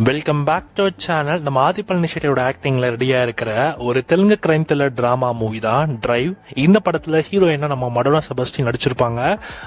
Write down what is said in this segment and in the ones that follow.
Welcome back to channel. நம்ம ஆதி பழனிசெட்டியோட ஆக்டிங்ல ரெடியா இருக்கிற ஒரு Telugu crime thriller drama movie தான் டிரைவ். இந்த படத்துல ஹீரோயினா நம்ம மடோனா செபஸ்டியன் நடிச்சிருப்பாங்க.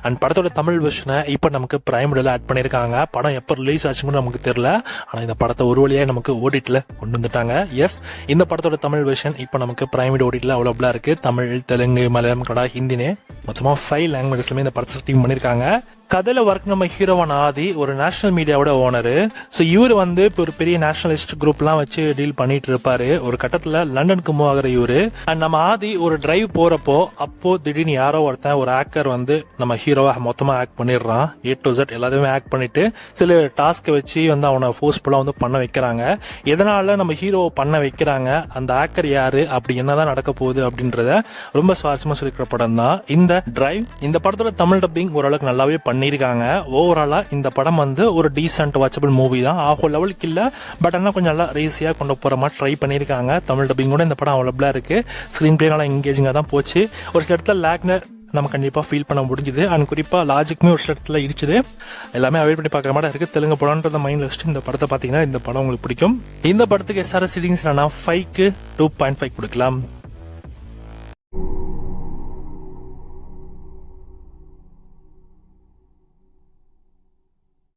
அண்ட் படத்தோட தமிழ் வெர்ஷனை இப்போ நமக்கு பிரைம் வீடியோல ஆட் பண்ணிருக்காங்க. படம் எப்போ ரிலீஸ் ஆச்சுன்னு நமக்கு தெரியல, ஆனா இந்த படத்தை ஒரு வழியா நமக்கு ஓடிட்ல கொண்டு வந்துட்டாங்க. எஸ், இந்த படத்தோட தமிழ் வெர்ஷன் இப்போ நமக்கு பிரைம் வீடியோ ஓடிட்ல அவைலபிளா இருக்கு. தமிழ், தெலுங்கு, மலையாளம், கன்னடா, ஹிந்தினே மொத்தமா 5 லாங்குவேஜஸ்லுமே இந்த படத்தை டீம் பண்ணிருக்காங்க. கதையில ஒர்க் நம்ம ஹீரோவான ஆதி ஒரு நேஷனல் மீடியாவோட ஓனரு. ஸோ இவர் வந்து இப்போ ஒரு பெரிய நேஷனலிஸ்ட் குரூப்லாம் வச்சு டீல் பண்ணிட்டு இருப்பாரு. ஒரு கட்டத்துல லண்டனுக்கு மூவ் ஆகிற இவரு. அண்ட் நம்ம ஆதி ஒரு டிரைவ் போறப்போ அப்போ திடீர்னு யாரோ ஒருத்தன் ஒரு ஆக்கர் வந்து நம்ம ஹீரோவா மொத்தமா ஆக்ட் பண்ணிடுறான். A to Z எல்லாத்தையுமே ஆக்ட் பண்ணிட்டு சில டாஸ்கை வச்சு வந்து அவனை ஃபோர்ஸ்ஃபுல்லா வந்து பண்ண வைக்கிறாங்க. எதனால நம்ம ஹீரோவை பண்ண வைக்கிறாங்க, அந்த ஆக்கர் யாரு, அப்படி என்னதான் நடக்க போகுது அப்படின்றத ரொம்ப சுவாரஸ்யமா சொல்லிக்கிற படம் தான் இந்த டிரைவ். இந்த படத்தோட தமிழ் டப்பிங் ஓரளவுக்கு நல்லாவே பண்ணிருக்காங்க. ஓவராலா இந்த படம் வந்து ஒரு டீசென்ட் வாட்சபிள் மூவி தான். ஆகோ லெவலுக்கு இல்ல, பட் ஆனால் கொஞ்சம் நல்லா ரேசியா கொண்டு போற மாதிரி ட்ரை பண்ணிருக்காங்க. தமிழ் டப்பிங் கூட இந்த படம் அவைலபிளா இருக்கு. ஸ்கிரீன் பிளே நல்லா எங்கேஜிங்கா தான் போச்சு. ஒரு சில இடத்துல லேக்னர் நம்ம கண்டிப்பா ஃபீல் பண்ண முடிஞ்சுது. அண்ட் குறிப்பா லாஜிக்குமே ஒரு சில இடத்துல இடிச்சுது. எல்லாமே அவாய்ட் பண்ணி பார்க்குற மாதிரி இருக்கு. தெலுங்கு படம்ன்றத மைண்ட்ல வச்சுட்டு இந்த படத்தை பார்த்தீங்கன்னா இந்த படம் உங்களுக்கு பிடிக்கும். இந்த படத்துக்கு SRS ரேட்டிங்ஸ் 5க்கு 2.5 கொடுக்கலாம்.